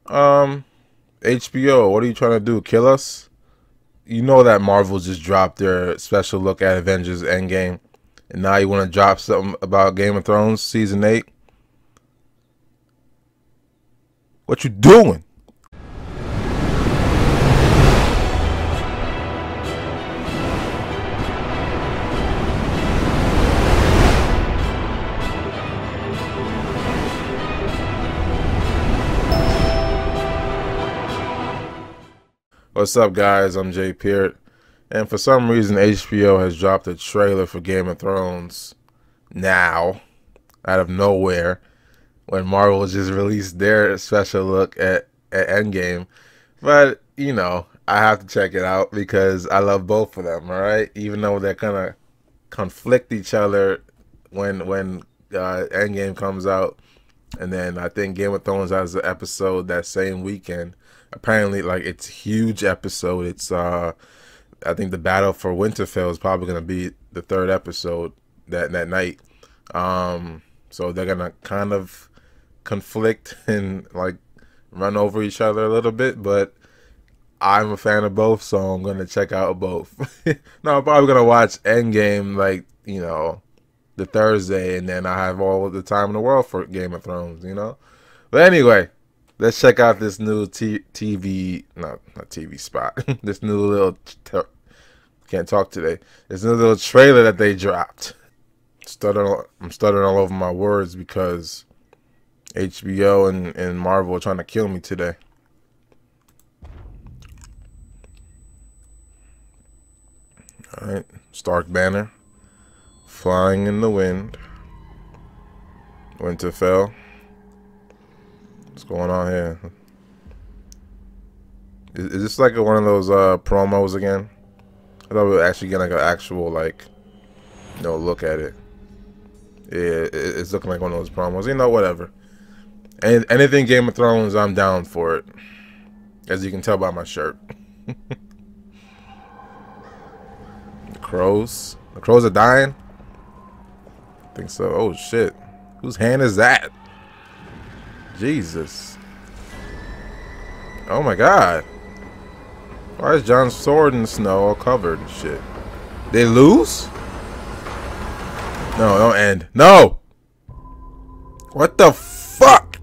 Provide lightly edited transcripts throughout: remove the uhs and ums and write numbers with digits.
Um, HBO, what are you trying to do? Kill us? You know that Marvel just dropped their special look at Avengers Endgame, and now you want to drop something about Game of Thrones season 8? What you doing? What's up, guys? I'm Jay Peart, and for some reason, HBO has dropped a trailer for Game of Thrones now, out of nowhere, when Marvel just released their special look at Endgame. But, I have to check it out because I love both of them, alright? Even though they're gonna conflict each other when Endgame comes out. And then I think Game of Thrones has an episode that same weekend. Apparently, like, it's a huge episode. It's I think the battle for Winterfell is probably gonna be the third episode that night. So they're gonna kind of conflict and like run over each other a little bit, but I'm a fan of both, so I'm gonna check out both. No, I'm probably gonna watch Endgame like the Thursday, and then I have all the time in the world for Game of Thrones. But anyway, let's check out this new TV, not TV spot. This new little can't talk today. This new little trailer that they dropped. I'm stuttering all over my words because HBO and Marvel are trying to kill me today. All right, Stark Banner, flying in the wind. Winterfell. What's going on here? Is this like one of those promos again? I thought we were actually getting like an actual look at it. Yeah, it's looking like one of those promos. Whatever. And anything Game of Thrones, I'm down for it. As you can tell by my shirt. The crows. The crows are dying? I think so. Oh shit. Whose hand is that? Jesus. Oh my god. Why is Jon's sword in the snow all covered and shit? They lose? No, don't end. No! What the fuck?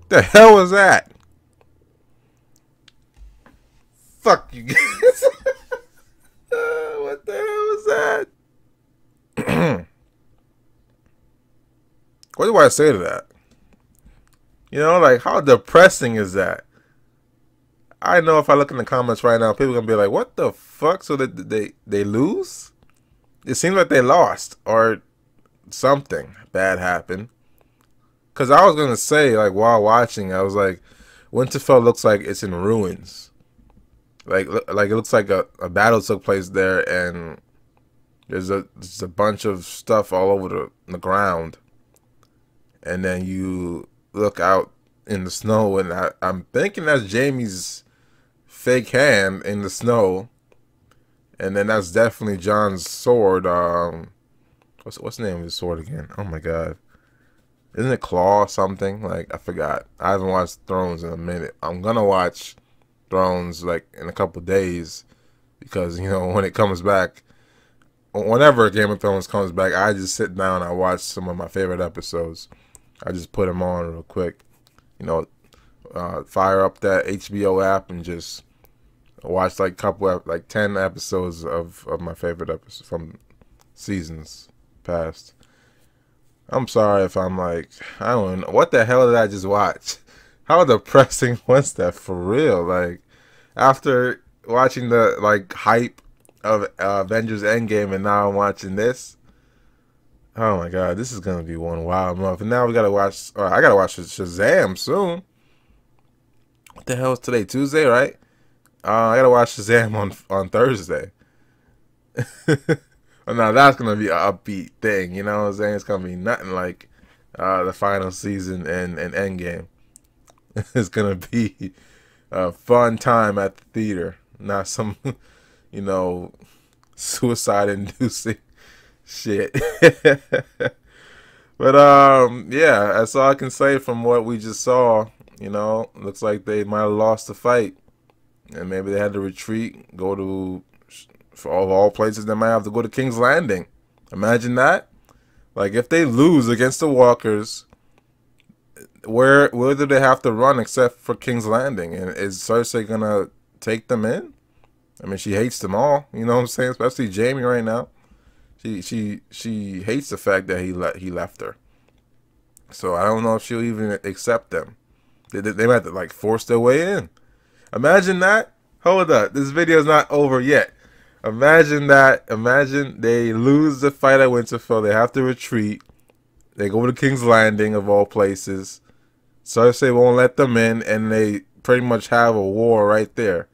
The hell was that? Fuck you guys. What the hell was that? What do I say to that? Like, how depressing is that? I know if I look in the comments right now, people are gonna be like, "What the fuck?" So they lose? It seems like they lost or something bad happened. Cause I was gonna say, like, while watching, I was like, Winterfell looks like it's in ruins. Like it looks like a battle took place there, and there's a bunch of stuff all over the ground. And then you look out in the snow, and I'm thinking that's Jaime's fake hand in the snow, and then that's definitely Jon's sword. What's the name of his sword again? Oh my god, isn't it Claw something? Like, I forgot. I haven't watched Thrones in a minute. I'm gonna watch Thrones like in a couple days because when it comes back, whenever Game of Thrones comes back, I just sit down and I watch some of my favorite episodes. I just put them on real quick, fire up that HBO app and just watch like 10 episodes of my favorite episodes from seasons past. I'm sorry if I'm like, I don't know, what the hell did I just watch? How depressing was that for real? Like, after watching the hype of Avengers Endgame, and now I'm watching this. Oh my god, this is gonna be one wild month. And now we gotta watch. I gotta watch Shazam soon. What the hell is today? Tuesday, right? I gotta watch Shazam on Thursday. Well, now that's gonna be an upbeat thing. You know what I'm saying? It's gonna be nothing like the final season and Endgame. It's gonna be a fun time at the theater, not some suicide-inducing shit. But yeah, that's all I can say from what we just saw. you know, looks like they might have lost the fight, and maybe they had to retreat, go to, for all places, they might have to go to King's Landing. Imagine that. Like, if they lose against the Walkers, where do they have to run except for King's Landing? And is Cersei gonna take them in? I mean, she hates them all. You know what I'm saying? Especially Jaime right now. She hates the fact that he left her. So I don't know if she'll even accept them. They might have to like force their way in. Imagine that. Hold up, this video's not over yet. Imagine that. Imagine they lose the fight at Winterfell. They have to retreat. They go to King's Landing of all places. Cersei won't let them in, and they pretty much have a war right there.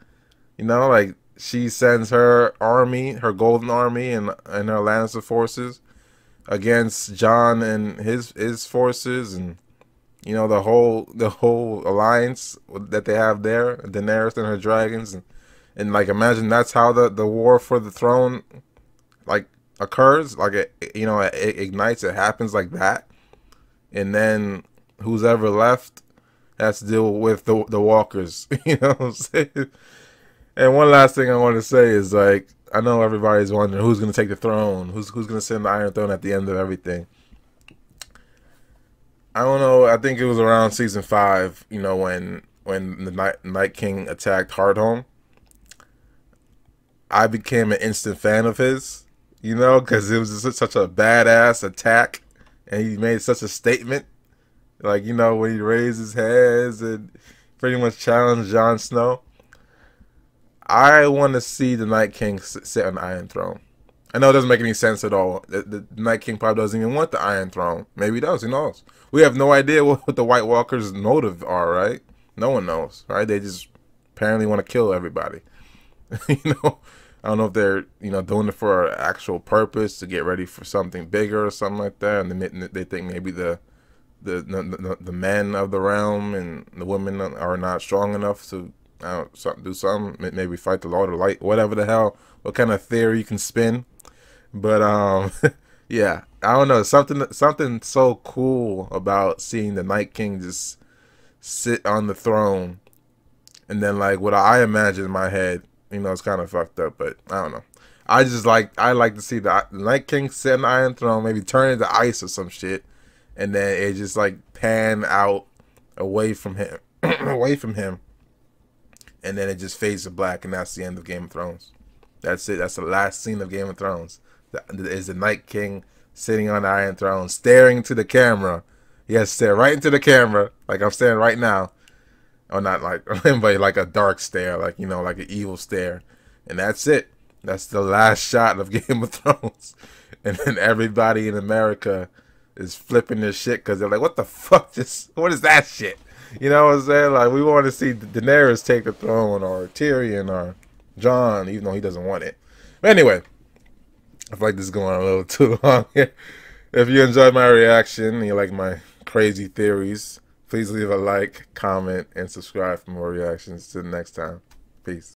You know, like she sends her army, her Golden Army, and her Lannister forces against Jon and his forces, and you know the whole alliance that they have there, Daenerys and her dragons, and like imagine that's how the war for the throne like occurs, like it ignites, it happens like that, and then who's ever left has to deal with the walkers. You know what I'm saying? And one last thing I want to say is, like, I know everybody's wondering who's going to take the throne, who's going to sit in the Iron Throne at the end of everything. I don't know. I think it was around season 5, you know, when the Night King attacked Hardhome. I became an instant fan of his, you know, because it was just such a badass attack, and he made such a statement. Like, you know, when he raised his hands and pretty much challenged Jon Snow. I want to see the Night King sit on the Iron Throne. I know it doesn't make any sense at all. The Night King probably doesn't even want the Iron Throne. Maybe he does. Who knows? We have no idea what the White Walkers' motive are, right? No one knows, right? They just apparently want to kill everybody. You know, I don't know if they're, you know, doing it for an actual purpose to get ready for something bigger or something like that, and they think maybe the men of the realm and the women are not strong enough to do something, maybe fight the Lord of Light, whatever the hell, what kind of theory you can spin. But yeah, I don't know, something so cool about seeing the Night King just sit on the throne, and then like what I imagine in my head, you know, it's kind of fucked up, but I don't know. I like to see the Night King sit on the Iron Throne, maybe turn into ice or some shit, and then it just like pan out away from him, away from him. And then it just fades to black, and that's the end of Game of Thrones. That's it. That's the last scene of Game of Thrones. Is the Night King sitting on the Iron Throne, staring into the camera. He has to stare right into the camera, like I'm staring right now. Or not like, but like a dark stare, like, you know, like an evil stare. And that's it. That's the last shot of Game of Thrones. And then everybody in America is flipping their shit because they're like, what the fuck? What is that shit? You know what I'm saying? Like, we want to see Daenerys take the throne, or Tyrion, or Jon, even though he doesn't want it. But anyway, I feel like this is going on a little too long here. If you enjoyed my reaction and you like my crazy theories, please leave a like, comment, and subscribe for more reactions. Till next time. Peace.